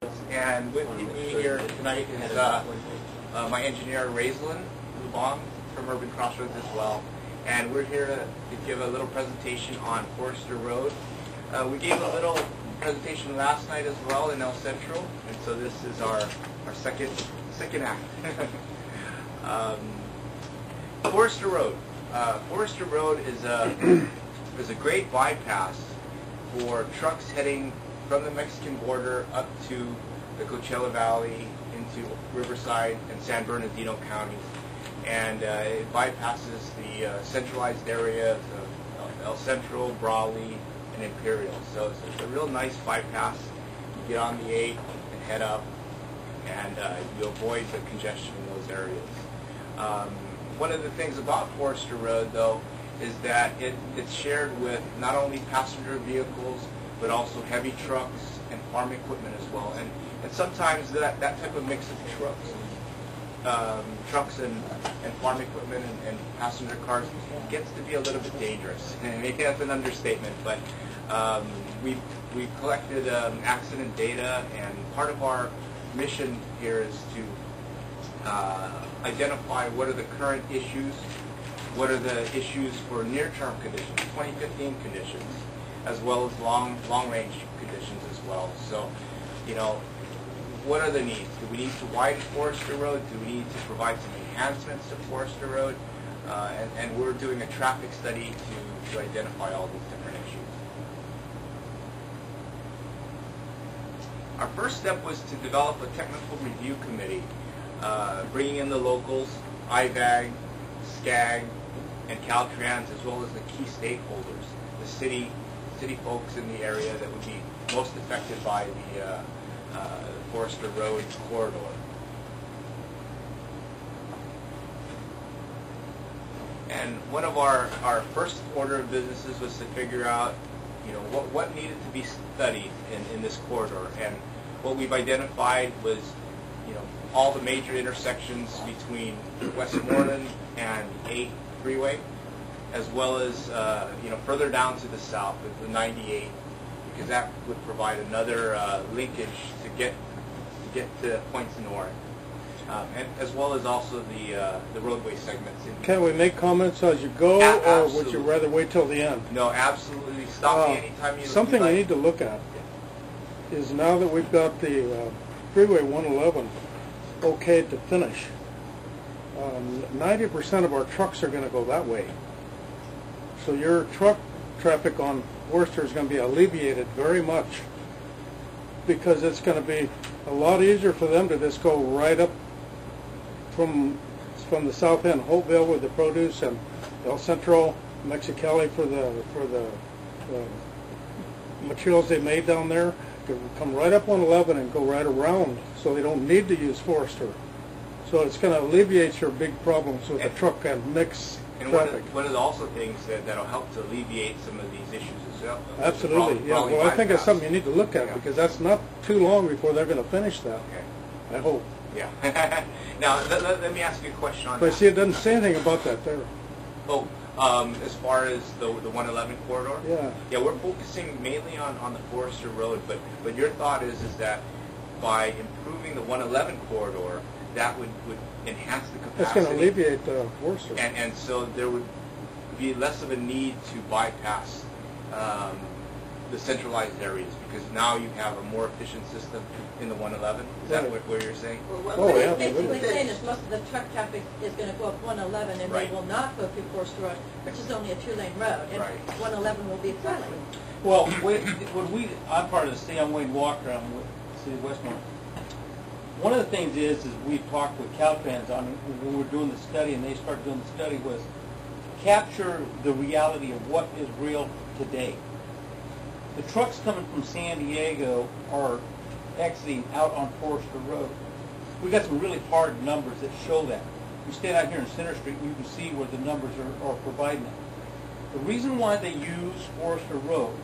And with me here tonight is my engineer, Raislin Lubong from Urban Crossroads as well. And we're here to give a little presentation on Forrester Road. We gave a little presentation last night as well in El Centro, and so this is our second act. Forrester Road. Forrester Road is a great bypass for trucks heading from the Mexican border up to the Coachella Valley into Riverside and San Bernardino counties. And it bypasses the centralized areas of El Centro, Brawley, and Imperial. So it's a real nice bypass. You get on the 8 and head up, and you avoid the congestion in those areas. One of the things about Forrester Road, though, is that it's shared with not only passenger vehicles, but also heavy trucks and farm equipment as well. And sometimes that type of mix of trucks and farm equipment and passenger cars gets to be a little bit dangerous. And maybe that's an understatement, but we've collected accident data, and part of our mission here is to identify what are the current issues, what are the issues for near-term conditions, 2015 conditions, as well as long-range conditions as well. So, you know, what are the needs? Do we need to widen Forrester Road? Do we need to provide some enhancements to Forrester Road? And we're doing a traffic study to identify all these different issues. Our first step was to develop a technical review committee, bringing in the locals, IVAG, SCAG, and Caltrans, as well as the key stakeholders, the city folks in the area that would be most affected by the Forrester Road corridor. And one of our first order of businesses was to figure out, you know, what needed to be studied in this corridor. And what we've identified was, you know, all the major intersections between Westmorland and 8 freeway, as well as you know, further down to the south with the 98, because that would provide another linkage to get to points north, and as well as also the roadway segments. Can we make comments as you go, or would you rather wait till the end? No, absolutely. Stop me anytime you. Something we need to look at is, now that we've got the Freeway 111 okay to finish, 90% of our trucks are going to go that way. So your truck traffic on Forrester is going to be alleviated very much, because it's going to be a lot easier for them to just go right up from the south end, Hopeville with the produce, and El Centro, Mexicali for the materials they made down there. To come right up 111 and go right around, so they don't need to use Forrester. So it's going to alleviate your big problems with the truck and mix traffic. One of the also things that'll help to alleviate some of these issues as well. Absolutely, yeah. Well, I think it's something you need to look at, because that's not too long before they're going to finish that. Okay. I hope. Yeah. Now, let me ask you a question on that. But see, it doesn't say anything about that there. Oh, as far as the 111 corridor? Yeah. Yeah, we're focusing mainly on the Forrester Road, but your thought is that by improving the 111 corridor, that would enhance the capacity. It's going to alleviate the Forrester. And so there would be less of a need to bypass the centralized areas, because now you have a more efficient system in the 111. Is that what you're saying? Well, what he's basically saying is most of the truck traffic is going to go up 111, and they will not go through Forrester Road, which is only a 2-lane road, and 111 will be a 4-lane. Well, I'm part of the city. I'm Wayne Walker. I'm with the city of Westmorland. One of the things is we talked with Caltrans on when we were doing the study, and they started doing the study, was capture the reality of what is real today. The trucks coming from San Diego are exiting out on Forrester Road. We've got some really hard numbers that show that. You stand out here in Center Street, and you can see where the numbers are providing it. The reason why they use Forrester Road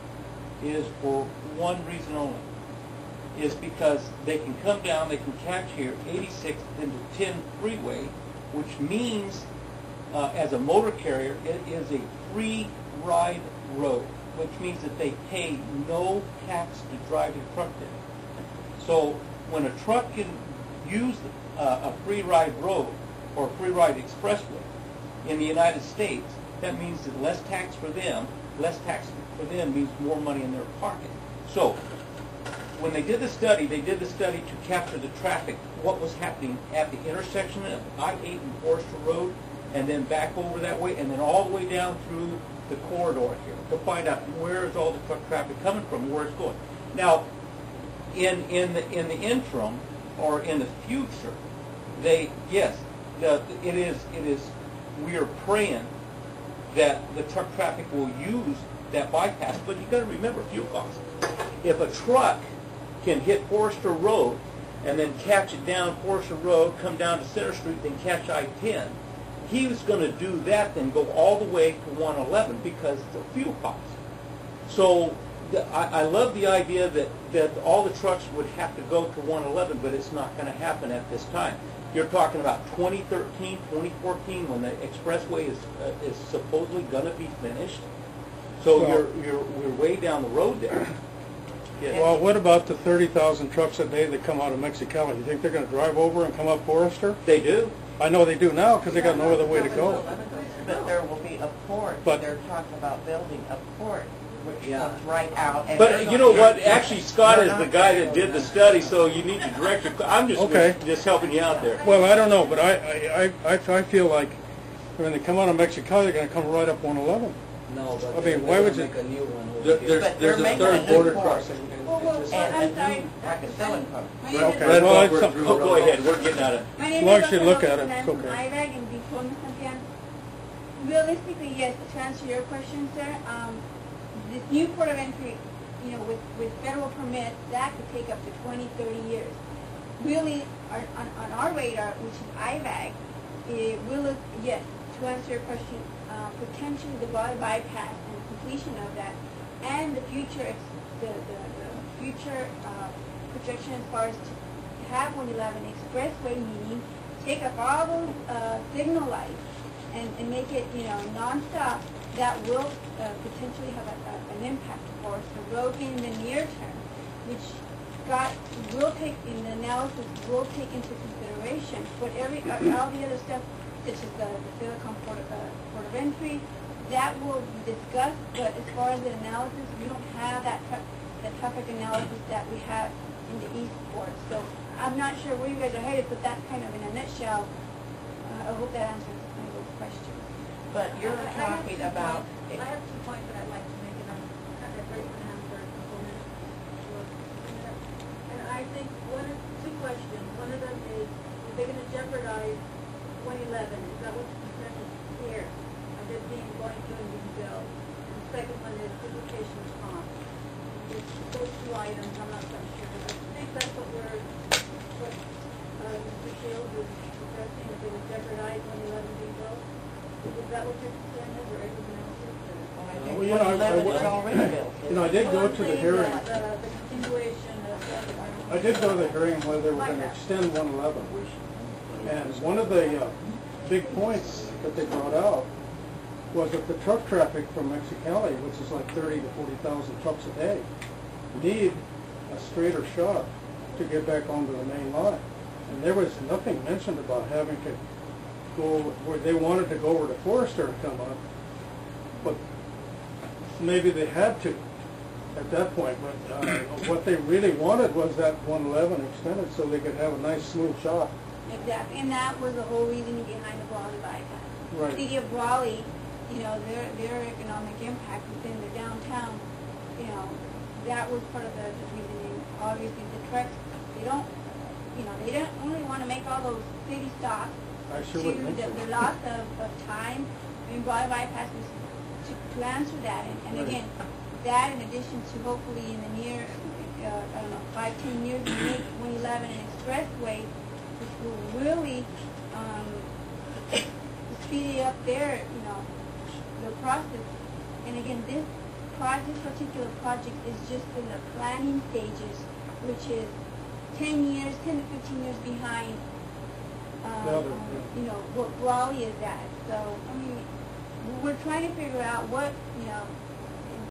is for one reason only, is because they can come down, they can catch here 86th into 10 freeway, which means as a motor carrier, it is a free ride road, which means that they pay no tax to drive your truck there. So when a truck can use a free ride road or a free ride expressway in the United States, that means that less tax for them. Less tax for them means more money in their pocket. So when they did the study to capture the traffic, what was happening at the intersection of I-8 and Forrester Road, and then back over that way, and then all the way down through the corridor here to find out where is all the truck traffic coming from, where it's going. Now, in the interim or in the future, it is we are praying that the truck traffic will use that bypass, but you got to remember fuel costs. If a truck can hit Forrester Road and then catch it down Forrester Road, come down to Center Street, then catch I-10, he was going to do that, then go all the way to 111 because of the fuel costs. So I love the idea that all the trucks would have to go to 111, but it's not going to happen at this time. You're talking about 2013, 2014, when the expressway is supposedly going to be finished. So we're way down the road there. Yes. Well, what about the 30,000 trucks a day that come out of Mexicali? You think they're going to drive over and come up Forrester? They do. I know they do now because they got no other way to go. But there will be a port. But they're talking about building a port, which comes right out. And But you know what? Actually, Scott is the guy that did the study, so you need to direct your. I'm just helping you out there. Well, I don't know, but I feel like when they come out of Mexicali, they're going to come right up 111. No, but I mean, why would you? make a new one over But here. they're There's a making third a new border port. crossing. And a new, like a filling pump. Okay, well, it's something. Oh, go ahead. We're getting out of. As long as you look at it, it's okay. Realistically, yes, to answer your question, sir, this new port of entry, with federal permits, that could take up to 20, 30 years. Really, on our radar, which is IVAG, it will, yes, to answer your question, potentially the broad bypass and completion of that, and the future, the future projection as far as to have 111 expressway, meaning take up all those signal lights and make it, nonstop. That will potentially have an impact for us. The road in the near term, which will take in the analysis will take into consideration what all the other stuff, such as the Silicon port of entry, that will be discussed. But as far as the analysis, we don't have that traffic analysis that we have in the East Port. So I'm not sure where you guys are headed, but that's kind of in a nutshell. I hope that answers those questions. But you're talking about. I have 2 points that I'd like to make, and I'm kind of breaking the hand for a couple minutes. And I think 2 questions. One of them is they're going to jeopardize 111. Is that what the concern is here? Of it being going through and being built. And the second one is duplication of cost. Those 2 items, I'm not so sure. But I think that's what Mr. Shields is suggesting, that they would jeopardize 111 being built. Is that what your concern is, or everything else is? I did go to the hearing. The continuation of I did go to the hearing where they were going to extend 111. And one of the big points that they brought out was that the truck traffic from Mexicali, which is like 30 to 40,000 trucks a day, need a straighter shot to get back onto the main line. And there was nothing mentioned about having to go where they wanted to go over to Forrester and come up, but maybe they had to at that point. But what they really wanted was that 111 extended so they could have a nice smooth shot. Exactly, and that was the whole reason behind the Brawley bypass. Right. The city of Brawley, their economic impact within the downtown, that was part of the reasoning. Obviously, the trucks, they don't only want to make all those city stops. I sure would think so. The loss of time. I mean, Brawley bypass was to answer that, and Right. again, that in addition to hopefully in the near, 5-10 years, we make 111 an expressway, which will really speed up their, the process. And again, this particular project is just in the planning stages, which is 10 to 15 years behind, what Brawley is at. So, I mean, we're trying to figure out what,